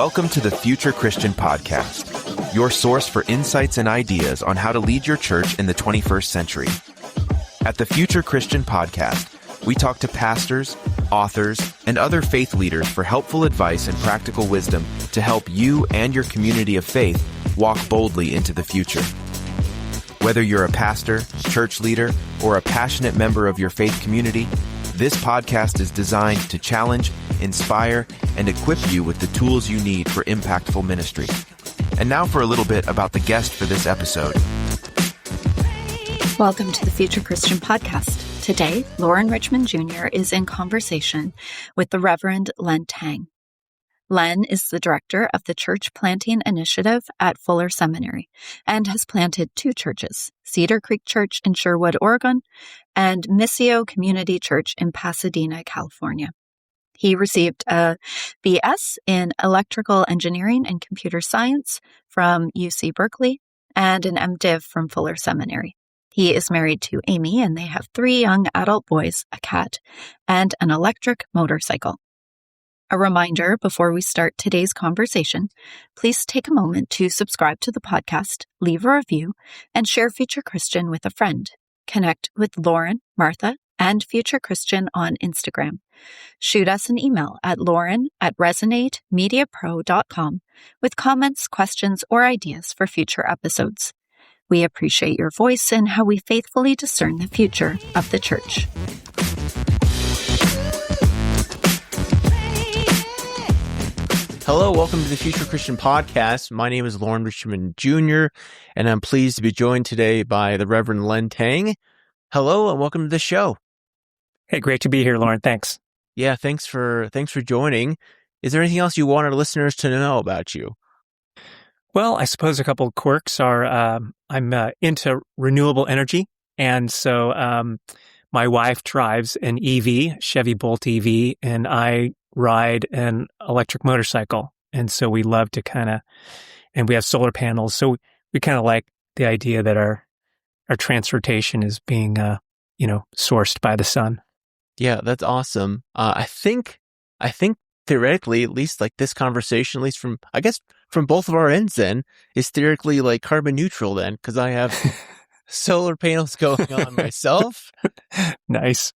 Welcome to the Future Christian Podcast, your source for insights and ideas on how to lead your church in the 21st century. At the Future Christian Podcast, we talk to pastors, authors, and other faith leaders for helpful advice and practical wisdom to help you and your community of faith walk boldly into the future. Whether you're a pastor, church leader, or a passionate member of your faith community, this podcast is designed to challenge, inspire, and equip you with the tools you need for impactful ministry. And now for a little bit about the guest for this episode. Welcome to the Future Christian Podcast. Today, Loren Richmond Jr. is in conversation with the Reverend Len Tang. Len is the director of the Church Planting Initiative at Fuller Seminary and has planted two churches, Cedar Creek Church in Sherwood, Oregon, and Missio Community Church in Pasadena, California. He received a BS in Electrical Engineering and Computer Science from UC Berkeley and an MDiv from Fuller Seminary. He is married to Amy, and they have 3 young adult boys, a cat, and an electric motorcycle. A reminder before we start today's conversation, please take a moment to subscribe to the podcast, leave a review, and share Future Christian with a friend. Connect with Loren, Martha, and Future Christian on Instagram. Shoot us an email at loren@resonatemediapro.com with comments, questions, or ideas for future episodes. We appreciate your voice and how we faithfully discern the future of the church. Hello, welcome to the Future Christian Podcast. My name is Loren Richmond Jr., and I'm pleased to be joined today by the Reverend Len Tang. Hello, and welcome to the show. Hey, great to be here, Loren. Thanks. Yeah, thanks for joining. Is there anything else you want our listeners to know about you? Well, I suppose a couple of quirks are I'm into renewable energy, and so my wife drives an EV, Chevy Bolt EV, and I ride an electric motorcycle. And so we love to and we have solar panels. So we kind of like the idea that our transportation is being, sourced by the sun. Yeah, that's awesome. I think theoretically, at least like this conversation, at least from both of our ends then, is theoretically like carbon neutral then, because I have solar panels going on myself. Nice.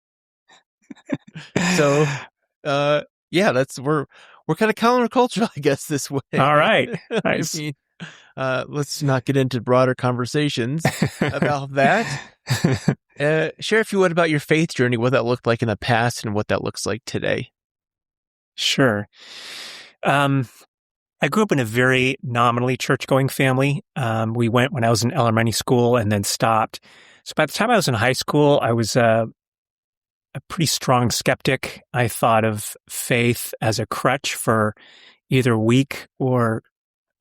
So, yeah, we're kind of countercultural, I guess, this way. All right. Nice. I mean, let's not get into broader conversations about that. Share, if you would, about your faith journey, what that looked like in the past and what that looks like today. Sure. I grew up in a very nominally church-going family. We went when I was in elementary school and then stopped. So by the time I was in high school, I was a pretty strong skeptic. I thought of faith as a crutch for either weak or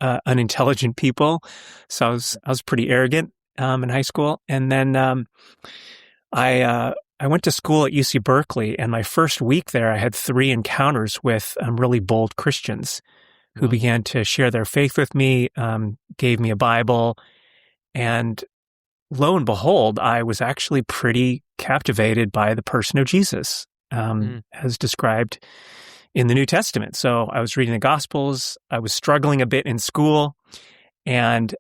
unintelligent people. So I was pretty arrogant in high school. And then I went to school at UC Berkeley, and my first week there, I had 3 encounters with really bold Christians who began to share their faith with me, gave me a Bible, and lo and behold, I was actually pretty captivated by the person of Jesus, as described in the New Testament. So I was reading the Gospels, I was struggling a bit in school, and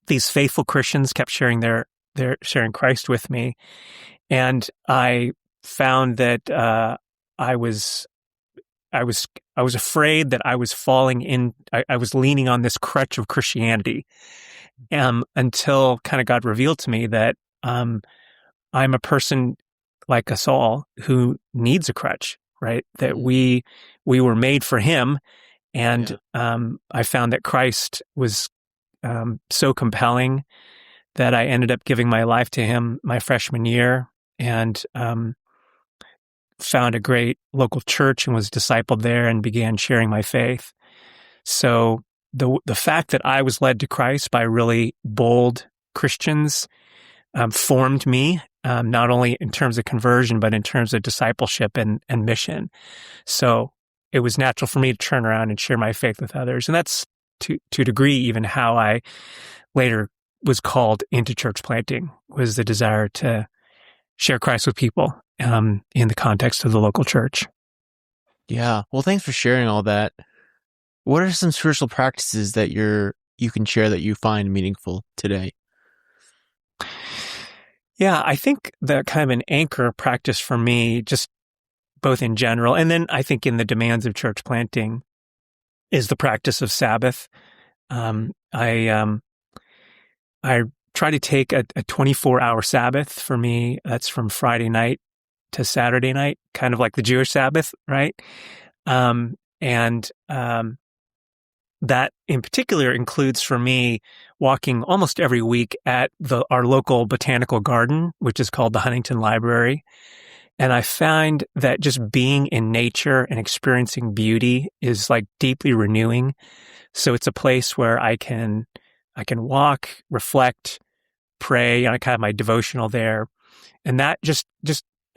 these faithful Christians kept sharing sharing Christ with me, and I found that I was afraid that I was falling in. I was leaning on this crutch of Christianity, until kind of God revealed to me that I'm a person like us all who needs a crutch, right? That we were made for Him, and I found that Christ was so compelling that I ended up giving my life to Him my freshman year, and found a great local church and was discipled there and began sharing my faith. So the fact that I was led to Christ by really bold Christians formed me, not only in terms of conversion, but in terms of discipleship and mission. So it was natural for me to turn around and share my faith with others. And that's to a degree even how I later was called into church planting, was the desire to share Christ with people in the context of the local church. Yeah. Well, thanks for sharing all that. What are some spiritual practices that you can share that you find meaningful today? Yeah, I think the kind of an anchor practice for me, just both in general, and then I think in the demands of church planting, is the practice of Sabbath. I try to take a 24-hour Sabbath. For me, that's from Friday night to Saturday night, kind of like the Jewish Sabbath, right? That in particular includes for me walking almost every week at our local botanical garden, which is called the Huntington Library. And I find that just being in nature and experiencing beauty is like deeply renewing. So it's a place where I can walk, reflect, pray, and I kind of have my devotional there. And that just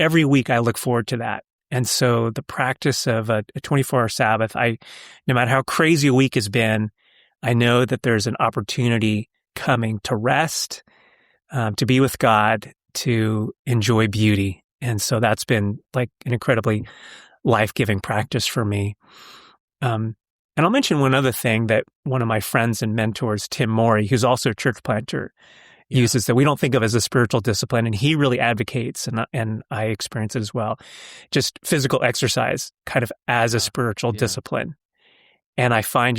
every week I look forward to that. And so the practice of a 24-hour Sabbath, no matter how crazy a week has been, I know that there's an opportunity coming to rest, to be with God, to enjoy beauty. And so that's been like an incredibly life-giving practice for me. And I'll mention one other thing that one of my friends and mentors, Tim Morey, who's also a church planter, uses that we don't think of as a spiritual discipline, and he really advocates, and I experience it as well, just physical exercise kind of as a spiritual discipline. And I find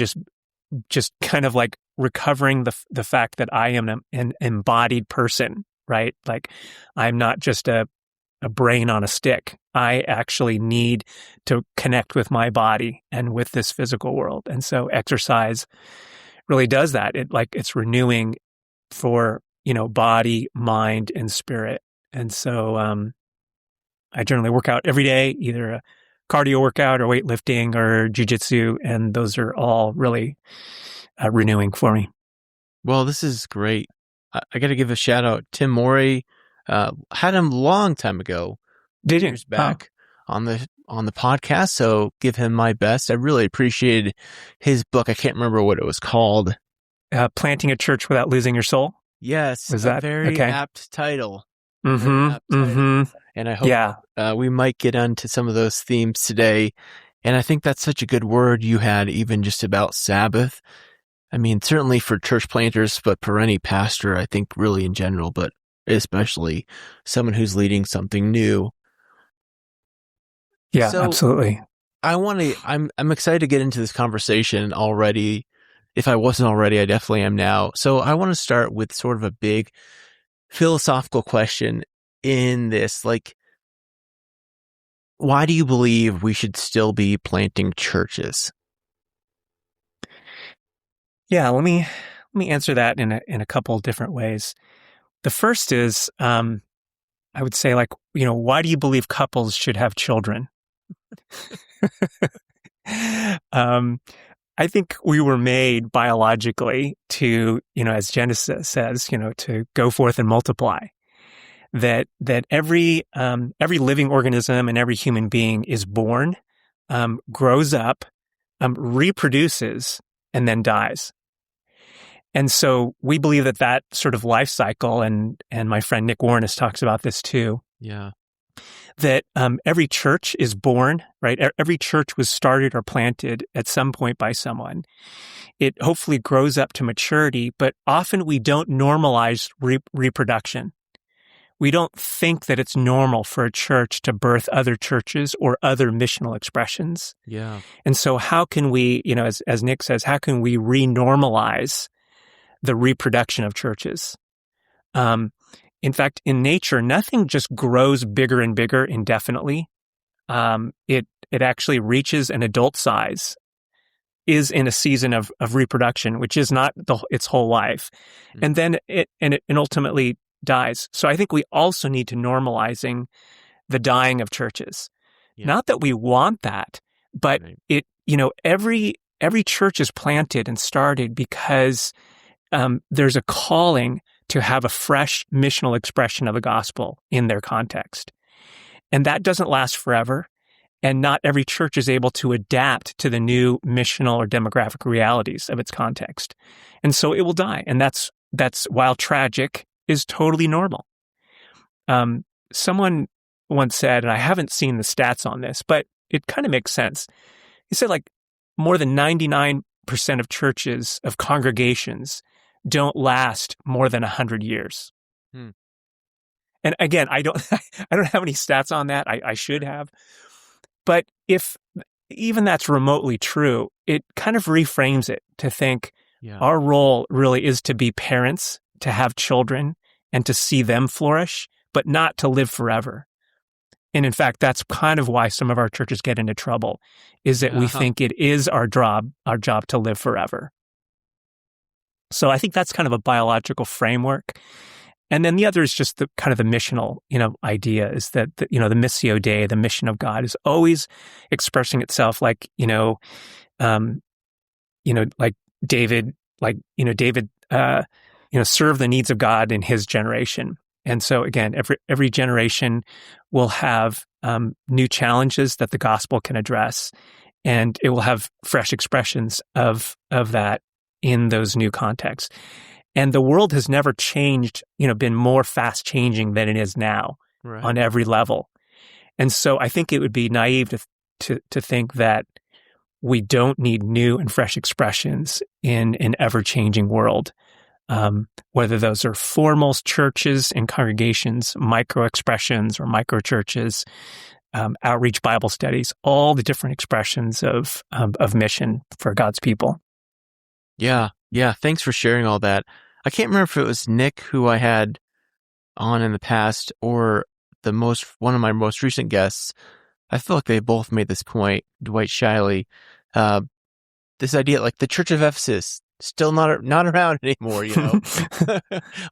just kind of like recovering the fact that I am an embodied person, right? Like I'm not just a brain on a stick. I actually need to connect with my body and with this physical world. And so exercise really does that. It's renewing for body, mind, and spirit. And so I generally work out every day, either a cardio workout or weightlifting or jujitsu, and those are all really renewing for me. Well, this is great. I got to give a shout out. Tim Morey had him a long time ago, years back on the podcast. So give him my best. I really appreciated his book. I can't remember what it was called. Planting a Church Without Losing Your Soul. Yes, was that a very apt title. Mm-hmm. And I hope we might get onto some of those themes today. And I think that's such a good word you had, even just about Sabbath. I mean, certainly for church planters, but for any pastor, I think really in general, but especially someone who's leading something new. Yeah, so absolutely. I'm excited to get into this conversation already. If I wasn't already, I definitely am now. So I want to start with sort of a big philosophical question in this. Like, why do you believe we should still be planting churches? Yeah, let me answer that in a couple different ways. The first is, I would say, like, why do you believe couples should have children? I think we were made biologically to, as Genesis says, to go forth and multiply. That every living organism and every human being is born, grows up, reproduces, and then dies. And so we believe that sort of life cycle, and my friend Nick Warren talks about this too. Yeah. That every church is born, right? Every church was started or planted at some point by someone. It hopefully grows up to maturity, but often we don't normalize reproduction. We don't think that it's normal for a church to birth other churches or other missional expressions. Yeah. And so how can we, as Nick says, how can we renormalize the reproduction of churches? In fact, in nature, nothing just grows bigger and bigger indefinitely. It actually reaches an adult size, is in a season of reproduction, which is not its whole life, and then it ultimately dies. So I think we also need to normalizing the dying of churches. Yeah. Not that we want that, but right. Every church is planted and started because there's a calling to have a fresh missional expression of the gospel in their context. And that doesn't last forever. And not every church is able to adapt to the new missional or demographic realities of its context. And so it will die. And that's while tragic, is totally normal. Someone once said, and I haven't seen the stats on this, but it kind of makes sense. He said, like, more than 99% of churches, of congregations, don't last more than 100 years. And again, I don't have any stats on that. I should have. But if even that's remotely true, it kind of reframes it to think our role really is to be parents, to have children, and to see them flourish, but not to live forever. And in fact, that's kind of why some of our churches get into trouble, is that we think it is our job to live forever. So I think that's kind of a biological framework. And then the other is just the kind of the missional, idea is that, the Missio Dei, the mission of God, is always expressing itself like, like David, serve the needs of God in his generation. And so again, every generation will have new challenges that the gospel can address, and it will have fresh expressions of that in those new contexts. And the world has never changed, been more fast changing than it is now on every level. And so I think it would be naive to think that we don't need new and fresh expressions in an ever-changing world. Whether those are formal churches and congregations, micro-expressions or micro-churches, outreach Bible studies, all the different expressions of mission for God's people. Yeah. Thanks for sharing all that. I can't remember if it was Nick who I had on in the past or one of my most recent guests. I feel like they both made this point, Dwight Shiley. This idea, like the Church of Ephesus, still not around anymore,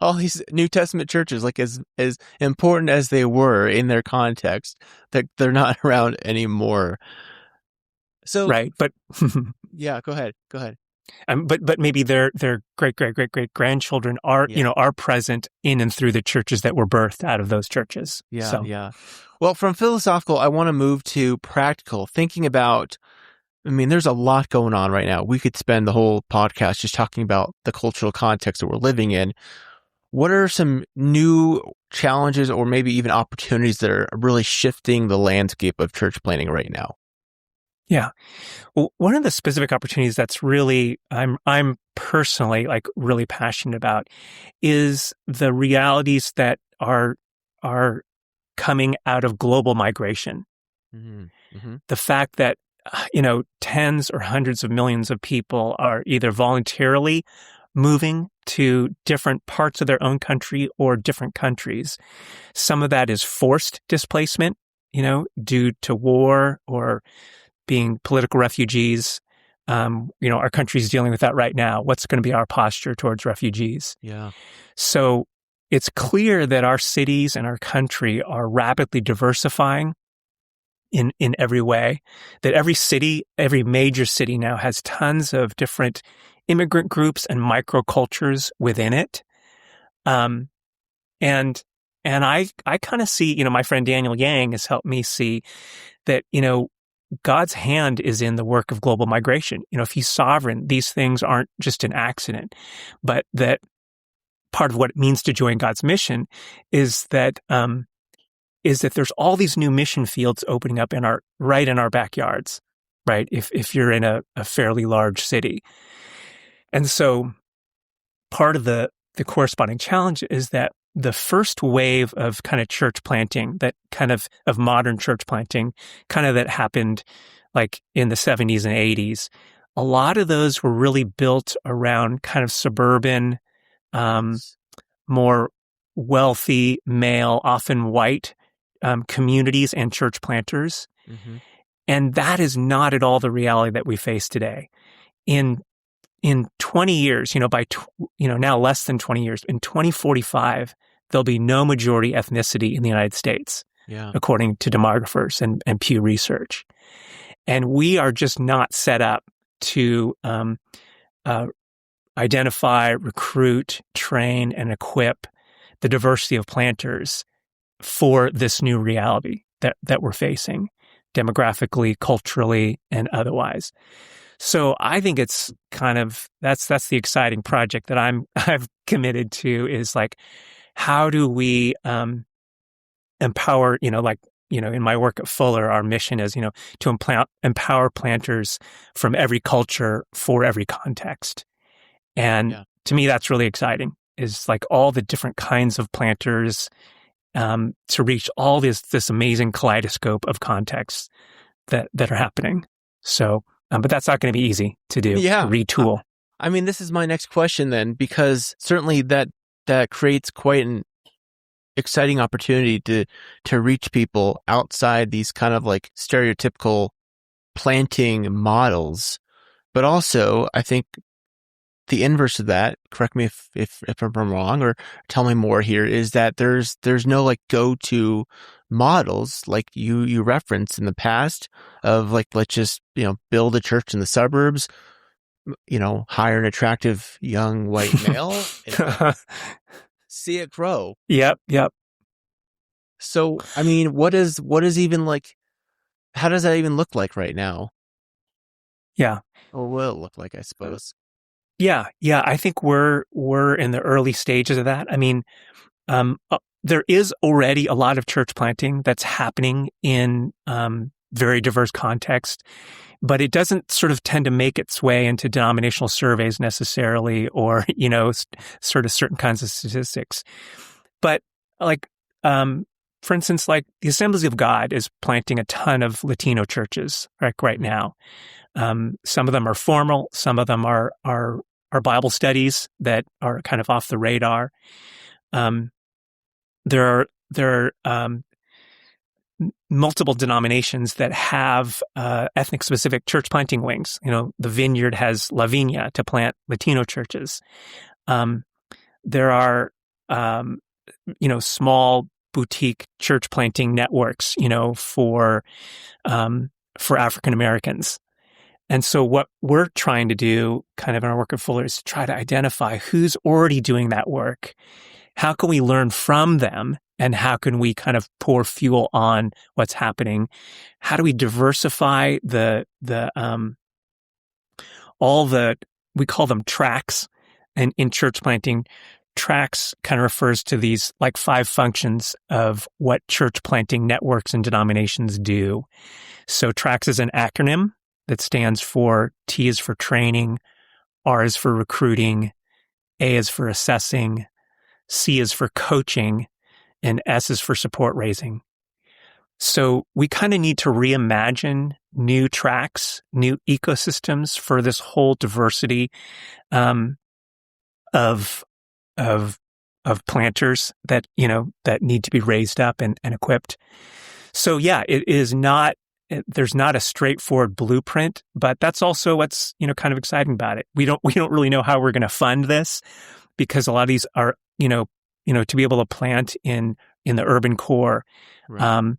all these New Testament churches, like as important as they were in their context, that they're not around anymore. So right, but yeah, go ahead. But maybe their great grandchildren are are present in and through the churches that were birthed out of those churches. Yeah. Well, from philosophical, I want to move to practical, thinking about. I mean, there's a lot going on right now. We could spend the whole podcast just talking about the cultural context that we're living in. What are some new challenges or maybe even opportunities that are really shifting the landscape of church planting right now? Yeah. Well, one of the specific opportunities that's really, I'm personally really passionate about is the realities that are coming out of global migration. Mm-hmm. The fact that, tens or hundreds of millions of people are either voluntarily moving to different parts of their own country or different countries. Some of that is forced displacement, due to war or being political refugees. Our country's dealing with that right now. What's going to be our posture towards refugees? Yeah. So it's clear that our cities and our country are rapidly diversifying in every way, that every major city now has tons of different immigrant groups and microcultures within it. And I kind of see, my friend Daniel Yang has helped me see that, God's hand is in the work of global migration. If he's sovereign, these things aren't just an accident, but that part of what it means to join God's mission is that there's all these new mission fields opening up in our backyards, right? If you're in a fairly large city. And so part of the corresponding challenge is that the first wave of kind of church planting, that kind of modern church planting, kind of that happened like in the 70s and 80s, a lot of those were really built around kind of suburban, more wealthy, male, often white communities and church planters. Mm-hmm. And that is not at all the reality that we face today. In 20 years, now less than 20 years, in 2045, there'll be no majority ethnicity in the United States, according to demographers and Pew Research. And we are just not set up to identify, recruit, train, and equip the diversity of planters for this new reality that we're facing, demographically, culturally, and otherwise. So I think it's kind of that's the exciting project that I've committed to, is like, how do we empower, in my work at Fuller, our mission is, to empower planters from every culture for every context. And to me, that's really exciting, is like all the different kinds of planters to reach all this amazing kaleidoscope of contexts that are happening. So, but that's not going to be easy to do, to retool. I mean, this is my next question then, because certainly that creates quite an exciting opportunity to reach people outside these kind of like stereotypical planting models. But also, I think the inverse of that, correct me if I'm wrong, or tell me more here, is that there's no like go-to models like you referenced in the past of like, let's just, build a church in the suburbs, hire an attractive young white male, and see it grow. Yep. So, I mean, what is even like, how does that even look like right now? Yeah. Or will it look like, I suppose? Yeah. I think we're in the early stages of that. I mean, there is already a lot of church planting that's happening in very diverse contexts, but it doesn't sort of tend to make its way into denominational surveys necessarily, or sort of certain kinds of statistics. But like, for instance, like the Assemblies of God is planting a ton of Latino churches right now. Some of them are formal. Some of them are Bible studies that are kind of off the radar. There are multiple denominations that have ethnic specific church planting wings. The Vineyard has La Viña to plant Latino churches. There are small boutique church planting networks, for African Americans. And so what we're trying to do kind of in our work at Fuller is to try to identify who's already doing that work. How can we learn from them? And how can we kind of pour fuel on what's happening? How do we diversify we call them tracks, and in church planting, tracks kind of refers to these like 5 functions of what church planting networks and denominations do. So tracks is an acronym that stands for T is for training, R is for recruiting, A is for assessing, C is for coaching, and S is for support raising. So we kind of need to reimagine new tracks, new ecosystems for this whole diversity of planters that need to be raised up and equipped. So yeah, it is not. There's not a straightforward blueprint, but that's also what's kind of exciting about it. We don't really know how we're going to fund this, because a lot of these are to be able to plant in the urban core. Right.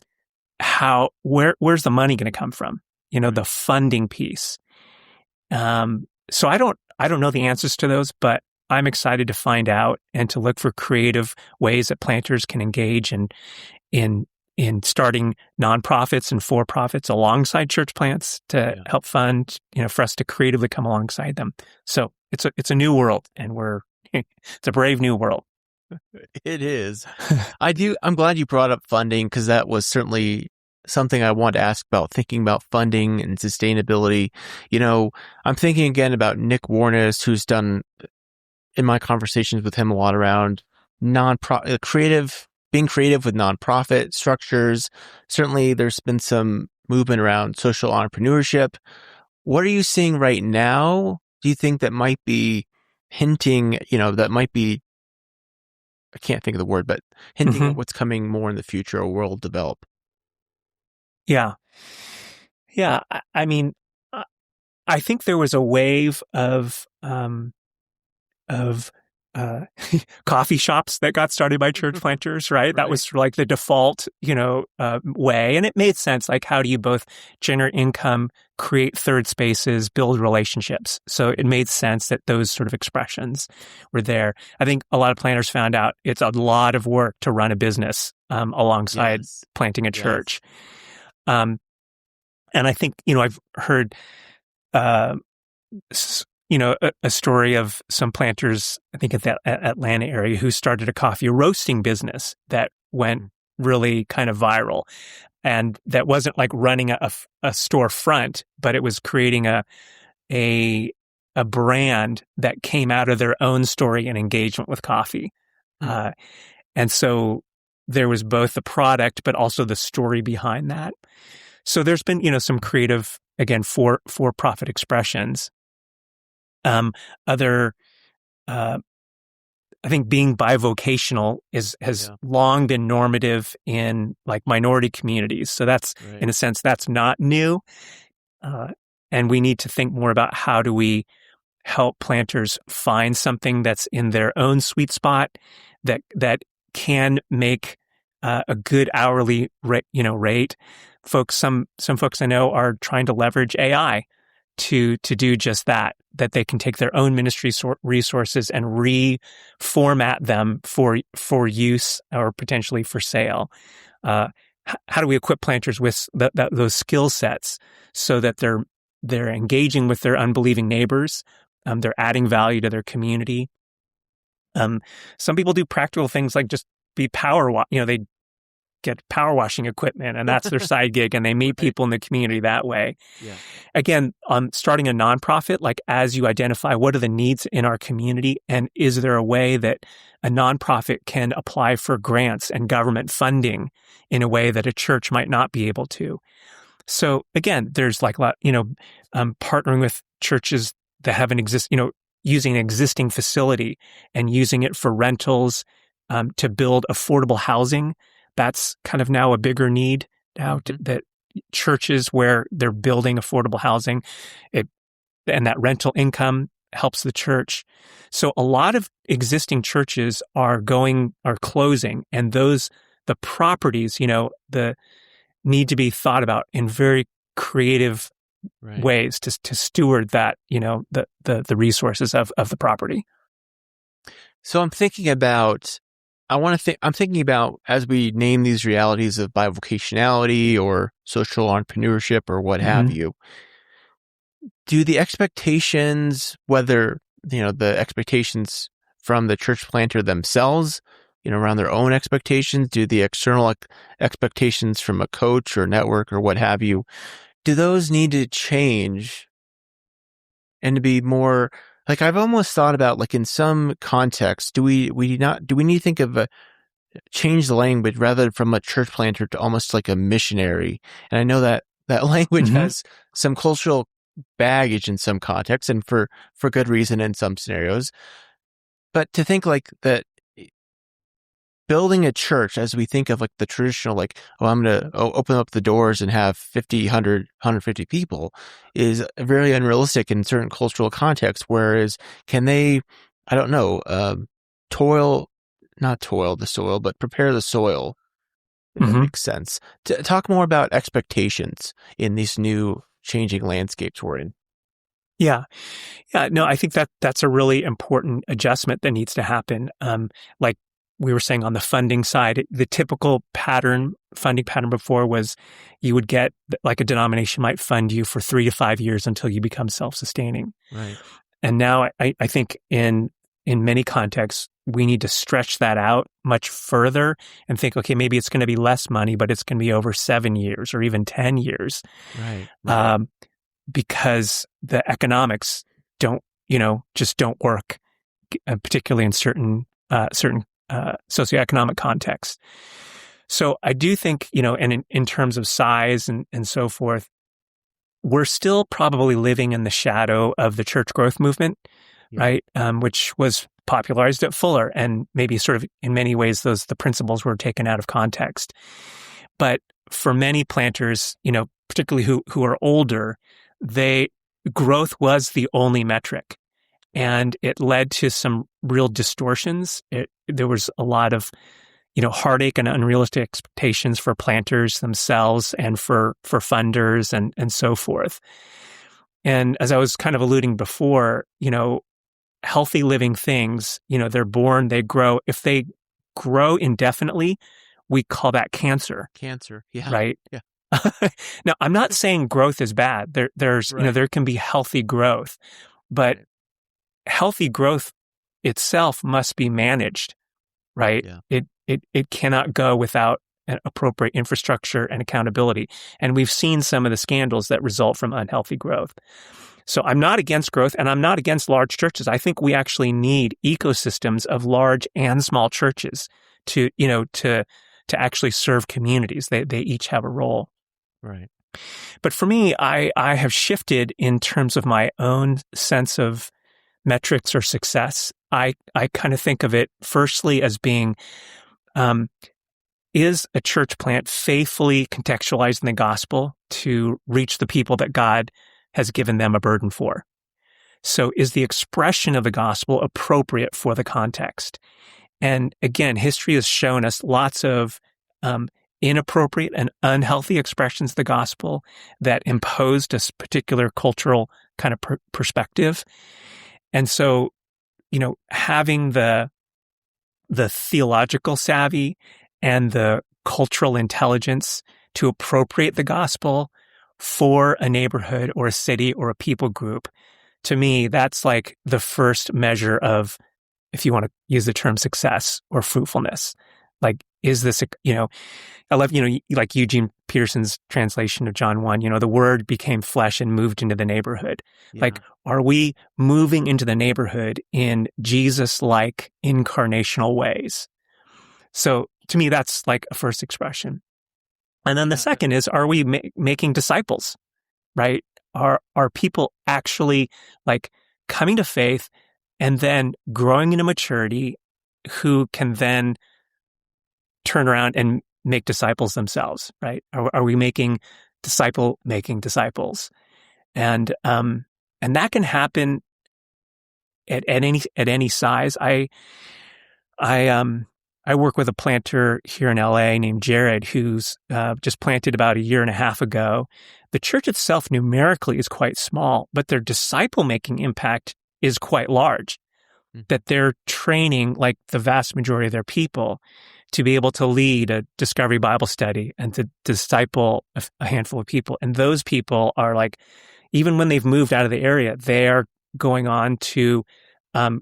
Where's the money going to come from? The funding piece. So I don't know the answers to those, but I'm excited to find out and to look for creative ways that planters can engage in starting nonprofits and for-profits alongside church plants to help fund, for us to creatively come alongside them. So it's a new world, and it's a brave new world. It is. I'm glad you brought up funding, because that was certainly something I wanted to ask about, thinking about funding and sustainability. I'm thinking again about Nick Warnes, who's done, in my conversations with him, a lot around being creative with nonprofit structures. Certainly there's been some movement around social entrepreneurship. What are you seeing right now? Do you think that might be hinting, I can't think of the word, but hinting at what's coming more in the future or will develop? Yeah. I mean, I think there was a wave of coffee shops that got started by church planters, right? That was like the default, way. And it made sense. Like, how do you both generate income, create third spaces, build relationships? So it made sense that those sort of expressions were there. I think a lot of planters found out it's a lot of work to run a business alongside planting a church. And I think, I've heard, a story of some planters, I think at that Atlanta area, who started a coffee roasting business that went really kind of viral. and that wasn't like running a storefront, but it was creating a brand that came out of their own story and engagement with coffee. And so there was both the product, but also the story behind that. So there's been, some creative, again, for-profit expressions. I think being bivocational has long been normative in like minority communities. So that's, in a sense, that's not new. And we need to think more about how do we help planters find something that's in their own sweet spot that can make a good hourly rate. Some folks I know are trying to leverage AI to do just that they can take their own ministry resources and reformat them for use or potentially for sale. How do we equip planters with those skill sets so that they're engaging with their unbelieving neighbors, they're adding value to their community? Some people do practical things like just be they get power washing equipment, and that's their side gig, and they meet people in the community that way. Yeah. Again, starting a nonprofit, like as you identify what are the needs in our community, and is there a way that a nonprofit can apply for grants and government funding in a way that a church might not be able to? So again, there's like partnering with churches that have using an existing facility and using it for rentals to build affordable housing. That's kind of now a bigger need now that churches where they're building affordable housing, and that rental income helps the church. So a lot of existing churches are closing, and the properties, need to be thought about in very creative ways to steward that, the resources of the property. So I'm thinking about as we name these realities of bivocationality or social entrepreneurship or what have you, do the expectations, whether, the expectations from the church planter themselves, around their own expectations, do the external expectations from a coach or network or what have you, do those need to change and to be more, like I've almost thought about, like in some contexts, do we need to think of change the language rather from a church planter to almost like a missionary? And I know that language has some cultural baggage in some contexts and for good reason in some scenarios. But to think like that, building a church as we think of like the traditional, like, I'm going to open up the doors and have 50, 100, 150 people is very unrealistic in certain cultural contexts. Whereas can they, I don't know, not toil the soil, but prepare the soil, if that makes sense. To talk more about expectations in these new changing landscapes we're in. Yeah. No, I think that's a really important adjustment that needs to happen. Like we were saying on the funding side, the typical funding pattern before was you would get, like a denomination might fund you for 3 to 5 years until you become self-sustaining. Right. And now I think in many contexts, we need to stretch that out much further and think, okay, maybe it's going to be less money, but it's going to be over 7 years or even 10 years. Right. Because the economics just don't work, particularly in certain socioeconomic contexts. So I do think, and in terms of size and so forth, we're still probably living in the shadow of the church growth movement, right? Which was popularized at Fuller, and maybe sort of in many ways the principles were taken out of context. But for many planters, particularly who are older, growth was the only metric. And it led to some real distortions. There was a lot of, heartache and unrealistic expectations for planters themselves and for funders and so forth. And as I was kind of alluding before, healthy living things, they're born, they grow. If they grow indefinitely, we call that cancer. Cancer, yeah. Right? Yeah. Now, I'm not saying growth is bad. There's there can be healthy growth, but healthy growth itself must be managed, right? Yeah. It cannot go without and appropriate infrastructure and accountability. And we've seen some of the scandals that result from unhealthy growth. So I'm not against growth, and I'm not against large churches. I think we actually need ecosystems of large and small churches to actually serve communities. They each have a role. Right. But for me, I have shifted in terms of my own sense of metrics or success. I kind of think of it firstly as being, is a church plant faithfully contextualizing the gospel to reach the people that God has given them a burden for? So is the expression of the gospel appropriate for the context? And again, history has shown us lots of inappropriate and unhealthy expressions of the gospel that imposed a particular cultural kind of perspective. And so, having the theological savvy and the cultural intelligence to appropriate the gospel for a neighborhood or a city or a people group, to me, that's like the first measure of, if you want to use the term, success or fruitfulness. Like, is this, I love, like Eugene Peterson's translation of John 1, the word became flesh and moved into the neighborhood. Yeah. Like, are we moving into the neighborhood in Jesus-like incarnational ways? So to me, that's like a first expression. And then the second is, are we making disciples, right? Are people actually like coming to faith and then growing into maturity who can then turn around and make disciples themselves, right? Are we making disciples? And that can happen at any size. I work with a planter here in LA named Jared, who's just planted about a year and a half ago. The church itself numerically is quite small, but their disciple-making impact is quite large. That they're training, like the vast majority of their people, to be able to lead a discovery Bible study and to disciple a handful of people. And those people are like, even when they've moved out of the area, they are going on to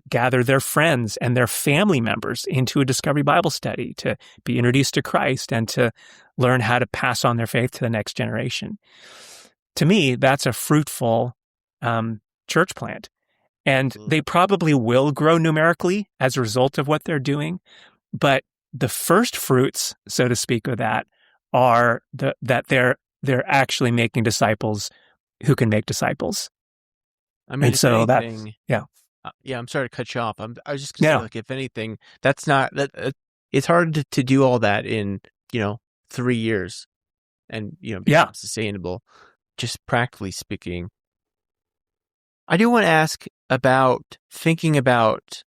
gather their friends and their family members into a discovery Bible study to be introduced to Christ and to learn how to pass on their faith to the next generation. To me, that's a fruitful church plant. And they probably will grow numerically as a result of what they're doing. But the first fruits, so to speak, of that are that they're actually making disciples who can make disciples. I mean, and so anything, that's, yeah, I'm sorry to cut you off. I was just going to say, like, if anything, that's not, it's hard to do all that in, 3 years and, become sustainable, just practically speaking. I do want to ask about thinking about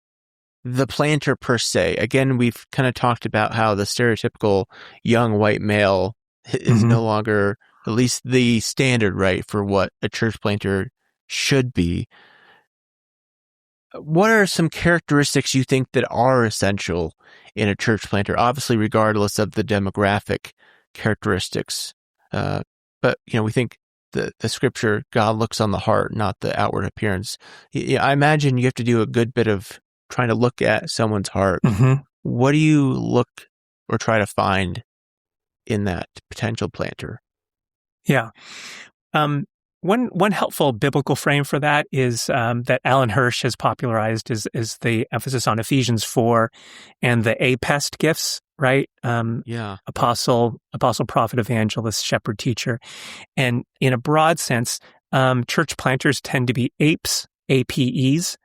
the planter per se. Again, we've kind of talked about how the stereotypical young white male is no longer at least the standard, right, for what a church planter should be. What are some characteristics you think that are essential in a church planter? Obviously, regardless of the demographic characteristics. But, we think the scripture, God looks on the heart, not the outward appearance. I imagine you have to do a good bit of trying to look at someone's heart. What do you look or try to find in that potential planter? Yeah. One helpful biblical frame for that is that Alan Hirsch has popularized is the emphasis on Ephesians 4 and the APEST gifts, right? Apostle, prophet, evangelist, shepherd, teacher. And in a broad sense, church planters tend to be APES, APEs,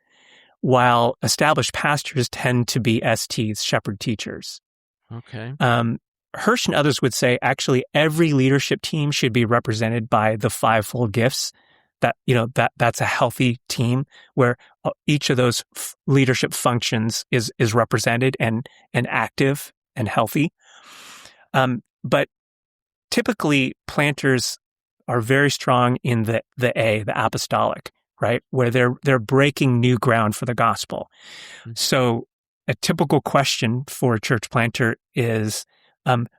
while established pastors tend to be STs, shepherd, teachers. Okay. Hirsch and others would say actually every leadership team should be represented by the fivefold gifts. That's a healthy team where each of those leadership functions is represented and active and healthy. But typically planters are very strong in the apostolic, right? Where they're breaking new ground for the gospel. So a typical question for a church planter is,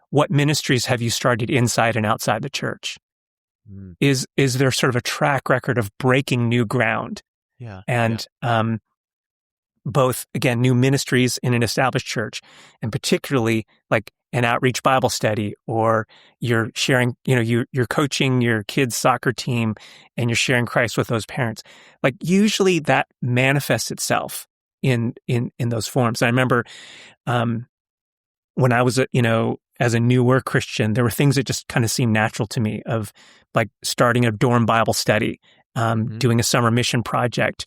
what ministries have you started inside and outside the church? Is there sort of a track record of breaking new ground? Yeah. And both, again, new ministries in an established church, and particularly like an outreach Bible study, or you're sharing, you're coaching your kids' soccer team and you're sharing Christ with those parents. Like usually that manifests itself in those forms. And I remember, when I was, as a newer Christian, there were things that just kind of seemed natural to me, of like starting a dorm Bible study, doing a summer mission project,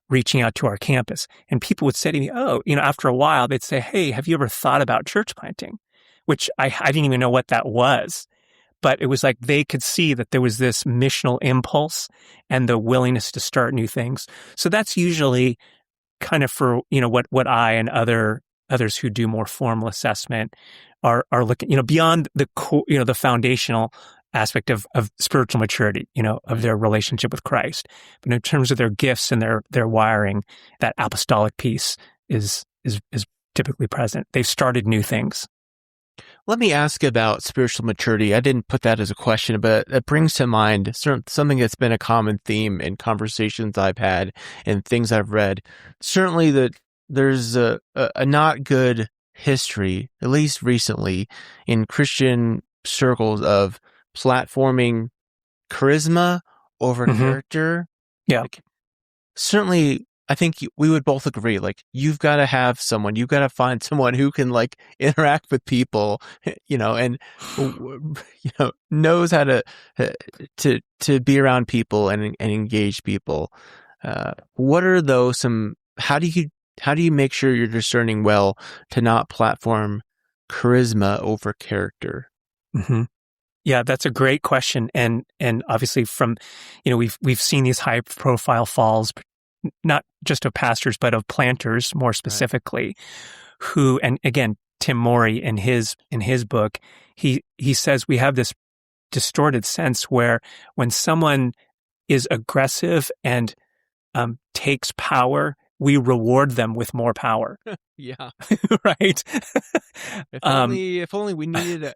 reaching out to our campus. And people would say to me, after a while, they'd say, "Hey, have you ever thought about church planting?" Which I didn't even know what that was. But it was like they could see that there was this missional impulse and the willingness to start new things. So that's usually kind of for, what I and others who do more formal assessment are looking, beyond the the foundational aspect of spiritual maturity, of their relationship with Christ. But in terms of their gifts and their wiring, that apostolic piece is typically present. They've started new things. Let me ask about spiritual maturity. I didn't put that as a question, but it brings to mind something that's been a common theme in conversations I've had and things I've read. Certainly that there's a not good history, at least recently, in Christian circles of platforming charisma over character. Yeah. Certainly, I think we would both agree, like, you've got to find someone who can, like, interact with people, and, knows how to be around people and engage people. What are those how do you make sure you're discerning well to not platform charisma over character? Mm-hmm. Yeah, that's a great question. And obviously from, we've seen these high profile falls, not just of pastors, but of planters more specifically, who, and again, Tim Morey in his book, he says we have this distorted sense where when someone is aggressive and takes power, we reward them with more power. Yeah. Right. If only we needed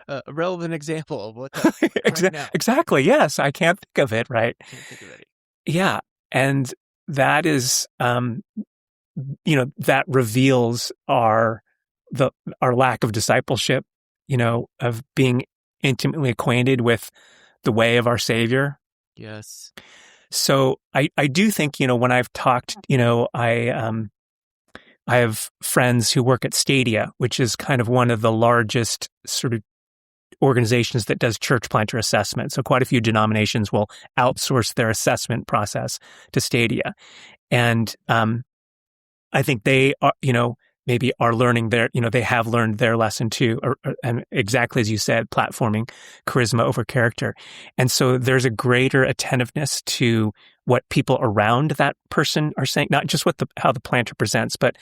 a relevant example of what that's right now. Exactly. Yes. I can't think of it. Right. Can't think of it. Yeah. And that is, that reveals our lack of discipleship, of being intimately acquainted with the way of our Savior. Yes. So I do think, when I've talked, I have friends who work at Stadia, which is kind of one of the largest sort of organizations that does church planter assessment. So quite a few denominations will outsource their assessment process to Stadia. And I think they are, maybe are learning they have learned their lesson too, and exactly as you said, platforming charisma over character. And so there's a greater attentiveness to what people around that person are saying, not just how the planter presents, but,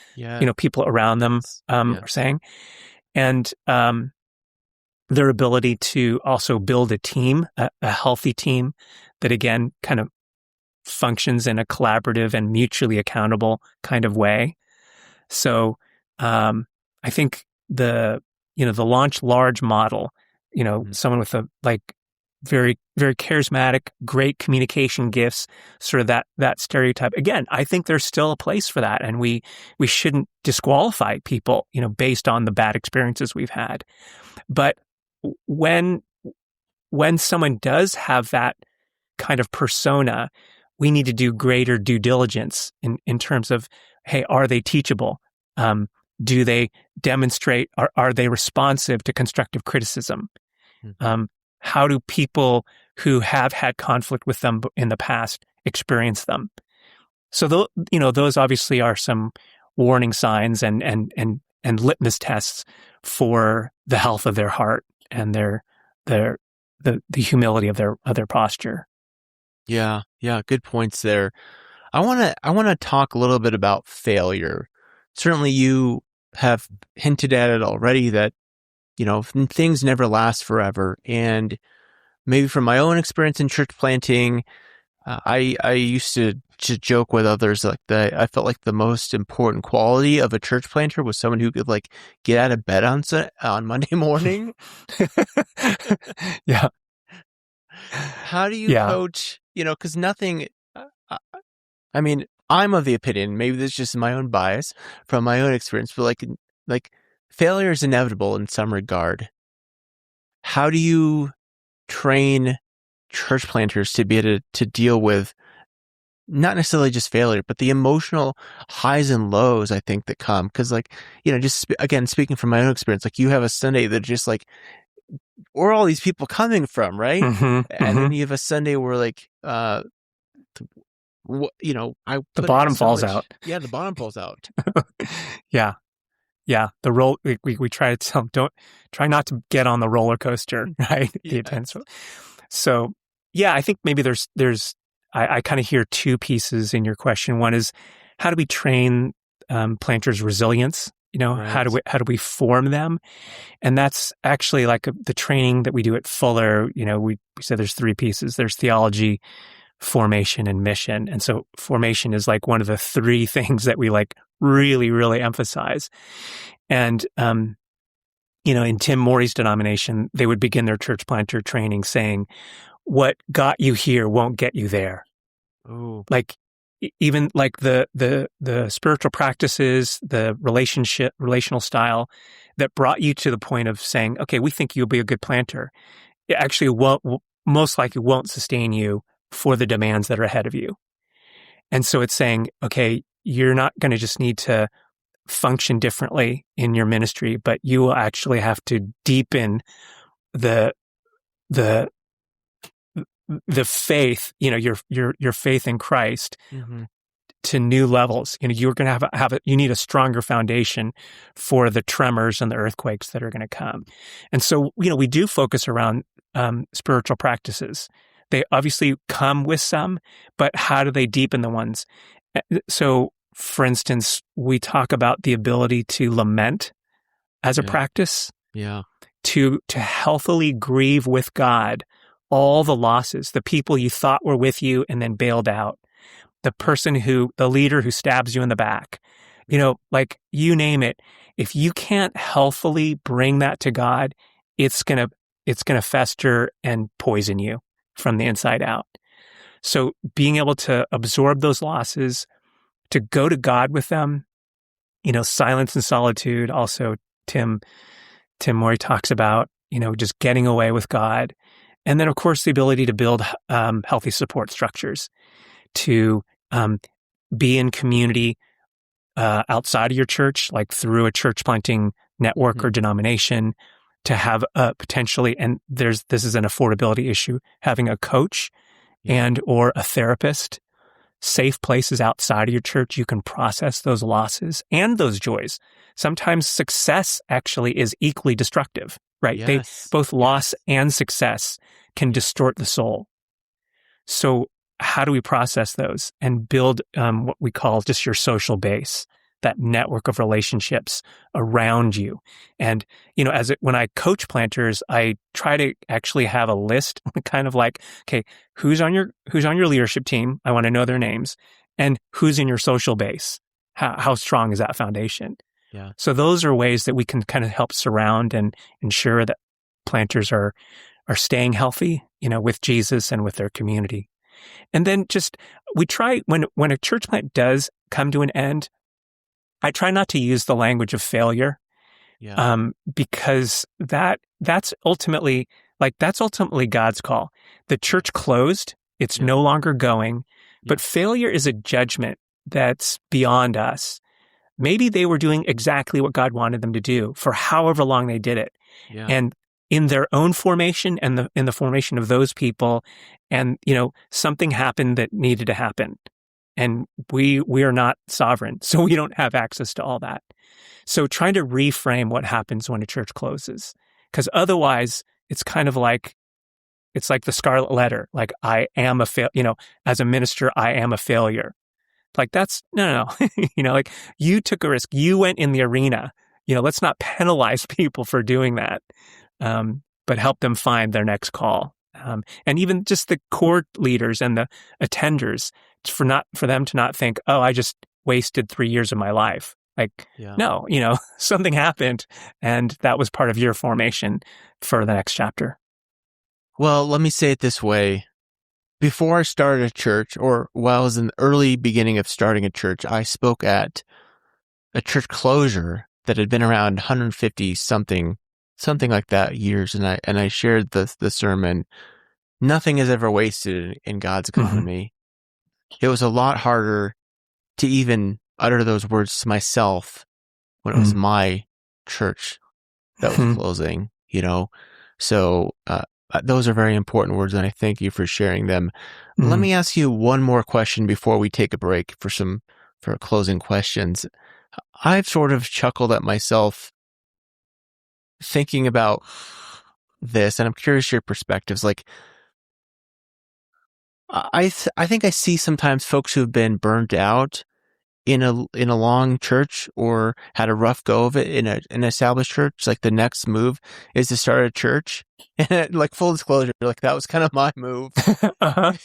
people around them are saying. And their ability to also build a team, a healthy team that, again, kind of functions in a collaborative and mutually accountable kind of way. So I think the launch large model, someone with a very, very charismatic, great communication gifts, sort of that stereotype. Again, I think there's still a place for that, and we shouldn't disqualify people, based on the bad experiences we've had. But when someone does have that kind of persona, we need to do greater due diligence in terms of, hey, are they teachable? Do they demonstrate, are they responsive to constructive criticism? How do people who have had conflict with them in the past experience them? So, those obviously are some warning signs and litmus tests for the health of their heart and the humility of their posture. Yeah, good points there. I want to talk a little bit about failure. Certainly, you have hinted at it already that, things never last forever. And maybe from my own experience in church planting, I used to joke with others I felt like the most important quality of a church planter was someone who could get out of bed on Monday morning. Yeah. How do you coach? Because nothing. I'm of the opinion, maybe this is just my own bias from my own experience, but like failure is inevitable in some regard. How do you train church planters to be able to deal with not necessarily just failure, but the emotional highs and lows, I think, that come? Because, like, just again, speaking from my own experience, like, you have a Sunday that just like, where are all these people coming from, right? And then you have a Sunday where, like, I the put bottom so falls much- out. Yeah, the bottom falls out. Yeah. The roll, we try to tell them, don't try not to get on the roller coaster, right? The Yes. intense. So, yeah, I think maybe I kind of hear two pieces in your question. One is, how do we train planters' resilience? Right. How do we form them? And that's actually like the training that we do at Fuller. We said there's three pieces. There's theology, formation, and mission. And so formation is like one of the three things that we like really, really emphasize. And, in Tim Morey's denomination, they would begin their church planter training saying, what got you here won't get you there. Oh, Like, even like the spiritual practices, the relational style that brought you to the point of saying, okay, we think you'll be a good planter. It actually most likely won't sustain you for the demands that are ahead of you. And so it's saying, okay, you're not going to just need to function differently in your ministry, but you will actually have to deepen the faith, your faith in Christ to new levels. You're going to you need a stronger foundation for the tremors and the earthquakes that are going to come. And so, we do focus around spiritual practices. They obviously come with some, but how do they deepen the ones? So, for instance, we talk about the ability to lament as a practice. Yeah. To healthily grieve with God all the losses, the people you thought were with you and then bailed out, the leader who stabs you in the back, like you name it. If you can't healthily bring that to God, it's going to fester and poison you from the inside out. So being able to absorb those losses, to go to God with them, silence and solitude. Also, Tim Morey talks about, just getting away with God. And then, of course, the ability to build healthy support structures, to be in community outside of your church, like through a church planting network or denomination, to have potentially, and this is an affordability issue, having a coach and or a therapist, safe places outside of your church you can process those losses and those joys. Sometimes success actually is equally destructive, right? Yes. Both loss and success can distort the soul. So how do we process those and build what we call just your social base, that network of relationships around you? And, when I coach planters, I try to actually have a list, kind of like, okay, who's on your leadership team? I want to know their names. And who's in your social base? How strong is that foundation? Yeah. So those are ways that we can kind of help surround and ensure that planters are staying healthy, with Jesus and with their community. And then we try, when a church plant does come to an end, I try not to use the language of failure, because that's ultimately God's call. The church closed, it's no longer going, but failure is a judgment that's beyond us. Maybe they were doing exactly what God wanted them to do for however long they did it. Yeah. And in their own formation and in the formation of those people, and, something happened that needed to happen. And we are not sovereign, so we don't have access to all that. So trying to reframe what happens when a church closes, because otherwise it's kind of like, it's like the scarlet letter. Like, I am as a minister, I am a failure. Like, that's no. Like, you took a risk. You went in the arena. Let's not penalize people for doing that, but help them find their next call. And even just the core leaders and the attenders, for them to not think, oh, I just wasted 3 years of my life. Like, no, something happened, and that was part of your formation for the next chapter. Well, let me say it this way. before I started a church, or while I was in the early beginning of starting a church, I spoke at a church closure that had been around 150 something like that years, and I shared the sermon. Nothing is ever wasted in God's economy. It was a lot harder to even utter those words to myself when it was my church that was closing, So those are very important words, and I thank you for sharing them. Let me ask you one more question before we take a break for closing questions. I've sort of chuckled at myself thinking about this, and I'm curious your perspectives. Like, I think I see sometimes folks who have been burned out in a long church or had a rough go of it in an established church. Like, the next move is to start a church. And like, full disclosure, like, that was kind of my move. I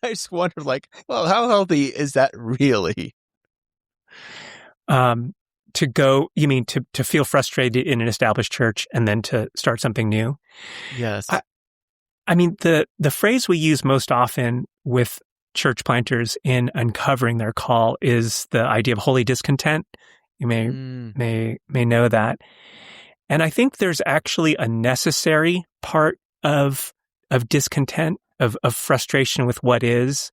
just wondered, like, well, how healthy is that really? To go, you mean to feel frustrated in an established church and then to start something new? Yes. I mean, the phrase we use most often with church planters in uncovering their call is the idea of holy discontent. You may know that. And I think there's actually a necessary part of discontent, of frustration with what is,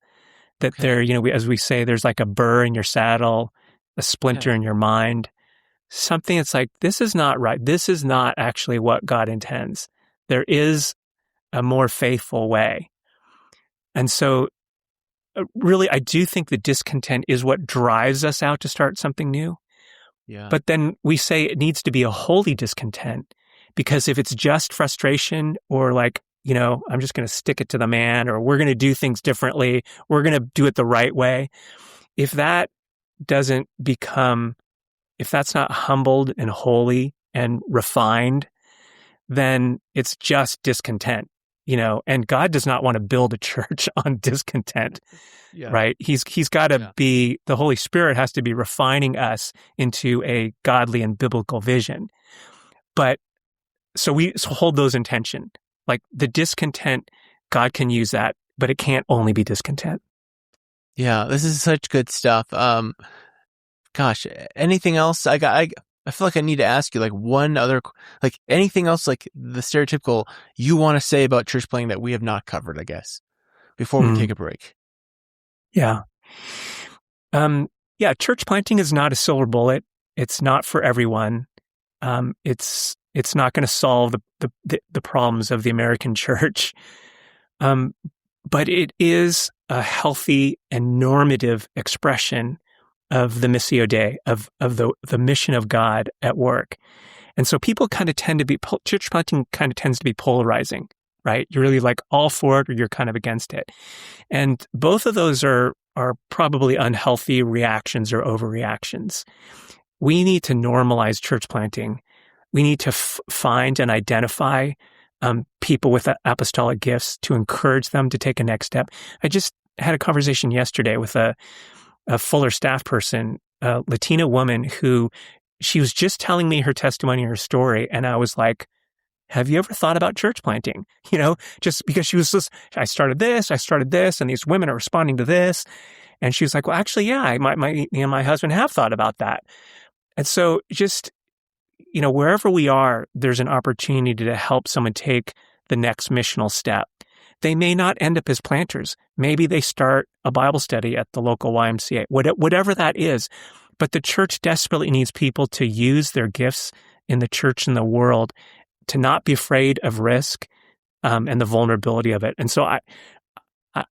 that there, as we say, there's like a burr in your saddle, a splinter in your mind, something that's like, this is not right. This is not actually what God intends. There is a more faithful way. And so really, I do think the discontent is what drives us out to start something new. Yeah. But then we say it needs to be a holy discontent, because if it's just frustration or like, I'm just going to stick it to the man, or we're going to do things differently, we're going to do it the right way. If that doesn't become, if that's not humbled and holy and refined, then it's just discontent, and God does not want to build a church on discontent, right? He's got to be, the Holy Spirit has to be refining us into a godly and biblical vision. But so we hold those in tension. Like, the discontent, God can use that, but it can't only be discontent. Yeah, this is such good stuff. Gosh, anything else? I feel like I need to ask you, like, one other, like, anything else, like the stereotypical you want to say about church planting that we have not covered, I guess, before we take a break. Yeah. Church planting is not a silver bullet. It's not for everyone. It's not going to solve the problems of the American church. But it is a healthy and normative expression of the Missio Dei, of the mission of God at work. And so people kind of tend to be, church planting kind of tends to be polarizing, right? You're really like all for it or you're kind of against it. And both of those are probably unhealthy reactions or overreactions. We need to normalize church planting. We need to find and identify people with apostolic gifts to encourage them to take a next step. I just had a conversation yesterday with a Fuller staff person, a Latina woman who, she was just telling me her testimony, her story, and I was like, have you ever thought about church planting? Just because she was just, I started this, and these women are responding to this. And she was like, well, actually, yeah, my husband have thought about that. And so just, wherever we are, there's an opportunity to help someone take the next missional step. They may not end up as planters. Maybe they start a Bible study at the local YMCA, whatever that is. But the church desperately needs people to use their gifts in the church and the world, to not be afraid of risk and the vulnerability of it. And so I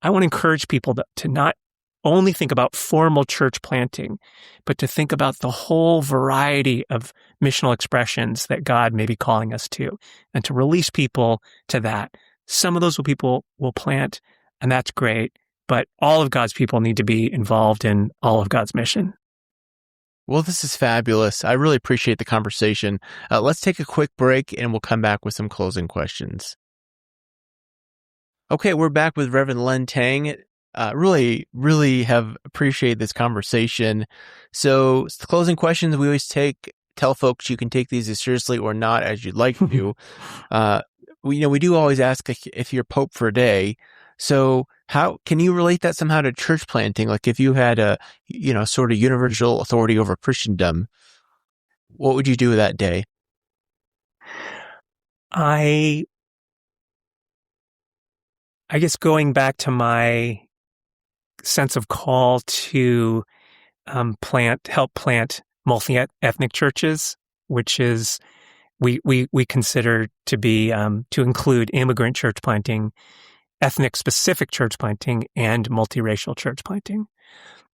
want to encourage people to not only think about formal church planting, but to think about the whole variety of missional expressions that God may be calling us to, and to release people to that. Some of those people will plant, and that's great, but all of God's people need to be involved in all of God's mission. Well, this is fabulous. I really appreciate the conversation. Let's take a quick break, and we'll come back with some closing questions. Okay, we're back with Reverend Len Tang. Really, really have appreciated this conversation. So, the closing questions we always tell folks you can take these as seriously or not as you'd like to. We do always ask if you're Pope for a day. So, How can you relate that somehow to church planting? Like if you had a, sort of universal authority over Christendom, what would you do that day? I guess going back to my sense of call to help plant multi-ethnic churches, which is we consider to be to include immigrant church planting, ethnic specific church planting, and multiracial church planting.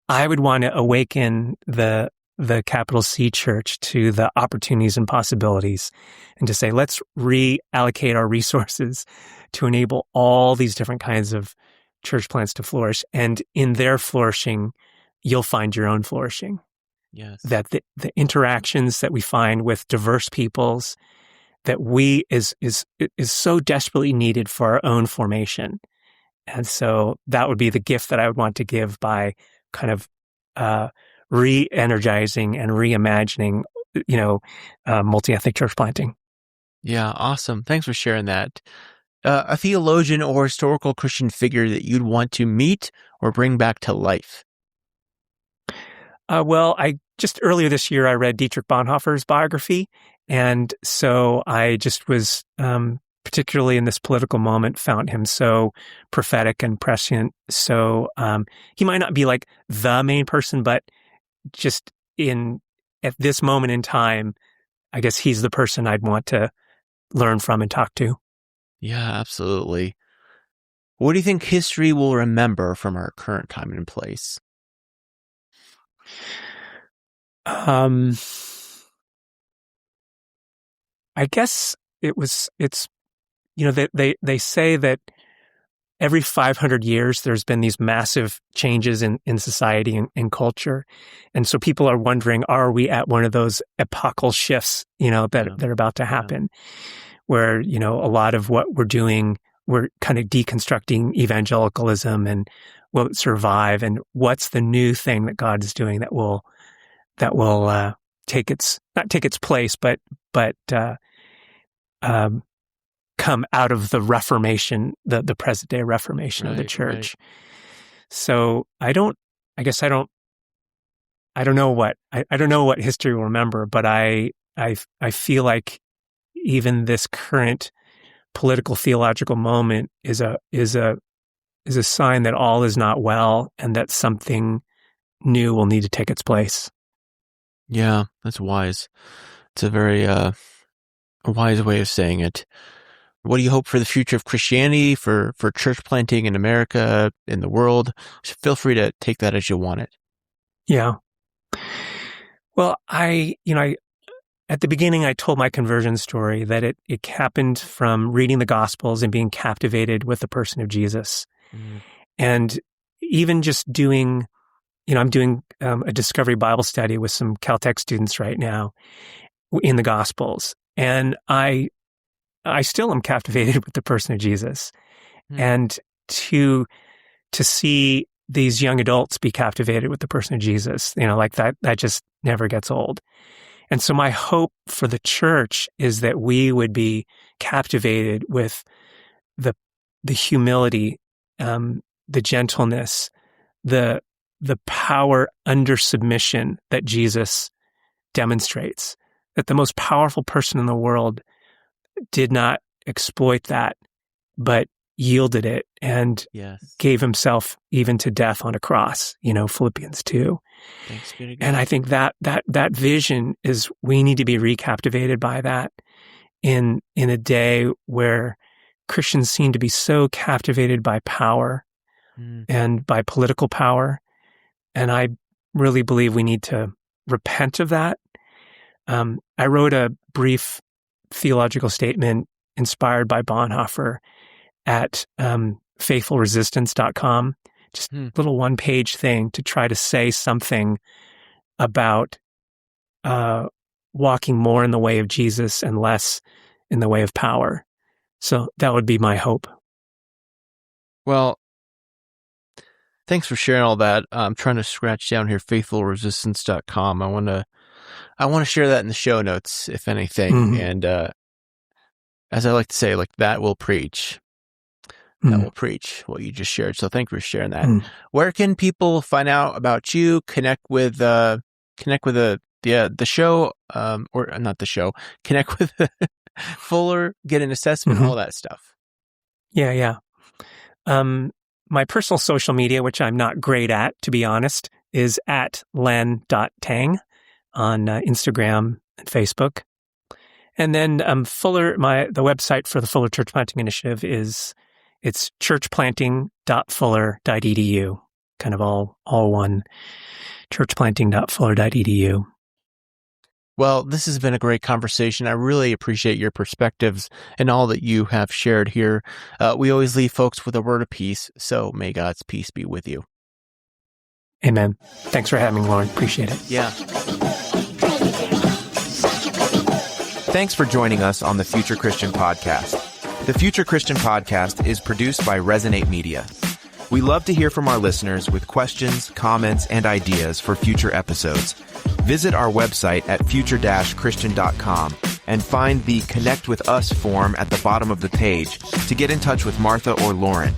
I would want to awaken the capital C church to the opportunities and possibilities, and to say, let's reallocate our resources to enable all these different kinds of church plants to flourish. And in their flourishing, you'll find your own flourishing. Yes. That the interactions that we find with diverse peoples that is so desperately needed for our own formation. And so that would be the gift that I would want to give by kind of re-energizing and reimagining, multi-ethnic church planting. Yeah, awesome. Thanks for sharing that. A theologian or historical Christian figure that you'd want to meet or bring back to life? Well, I just earlier this year, I read Dietrich Bonhoeffer's biography. And so I just was, particularly in this political moment, found him so prophetic and prescient. So he might not be like the main person, but just at this moment in time, I guess he's the person I'd want to learn from and talk to. Yeah, absolutely. What do you think history will remember from our current time and place? I guess it's they say that every 500 years there's been these massive changes in society and culture. And so people are wondering, are we at one of those epochal shifts, that are about to happen, where, a lot of what we're doing, we're kind of deconstructing evangelicalism, and will it survive? And what's the new thing that God is doing that will not take its place, but come out of the Reformation, the present day Reformation of the church. Right. So I don't know what history will remember, but I feel like even this current political theological moment is a sign that all is not well, and that something new will need to take its place. Yeah, that's wise. It's a very a wise way of saying it. What do you hope for the future of Christianity, for church planting in America, in the world? So feel free to take that as you want it. Yeah. Well, I at the beginning, I told my conversion story that it happened from reading the Gospels and being captivated with the person of Jesus. Mm-hmm. And even just doing, I'm doing a Discovery Bible study with some Caltech students right now in the Gospels. And I still am captivated with the person of Jesus. Mm-hmm. And to see these young adults be captivated with the person of Jesus, like that just never gets old. And so my hope for the church is that we would be captivated with the humility, the gentleness, the power under submission that Jesus demonstrates. That the most powerful person in the world did not exploit that, but yielded it and gave himself even to death on a cross, Philippians 2. Thanks be to God. And I think that vision is, we need to be recaptivated by that in a day where Christians seem to be so captivated by power and by political power. And I really believe we need to repent of that. I wrote a brief theological statement inspired by Bonhoeffer at faithfulresistance.com, just a little one-page thing to try to say something about walking more in the way of Jesus and less in the way of power. So that would be my hope. Well, thanks for sharing all that. I'm trying to scratch down here, faithfulresistance.com. I want to share that in the show notes, if anything. Mm-hmm. And as I like to say, like, that will preach. that will preach what you just shared. So thank you for sharing that. Mm. Where can people find out about you, connect with the show, or not the show, connect with Fuller, get an assessment, all that stuff? Yeah. My personal social media, which I'm not great at, to be honest, is at len.tang on Instagram and Facebook. And then Fuller, the website for the Fuller Church Planting Initiative it's churchplanting.fuller.edu, kind of all one, churchplanting.fuller.edu. Well, this has been a great conversation. I really appreciate your perspectives and all that you have shared here. We always leave folks with a word of peace, so may God's peace be with you. Amen. Thanks for having me, Loren. Appreciate it. Yeah. Thanks for joining us on the Future Christian Podcast. The Future Christian Podcast is produced by Resonate Media. We love to hear from our listeners with questions, comments, and ideas for future episodes. Visit our website at future-christian.com and find the Connect with Us form at the bottom of the page to get in touch with Martha or Loren.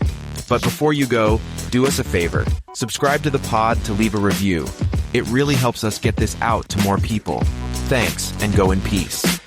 But before you go, do us a favor. Subscribe to the pod to leave a review. It really helps us get this out to more people. Thanks, and go in peace.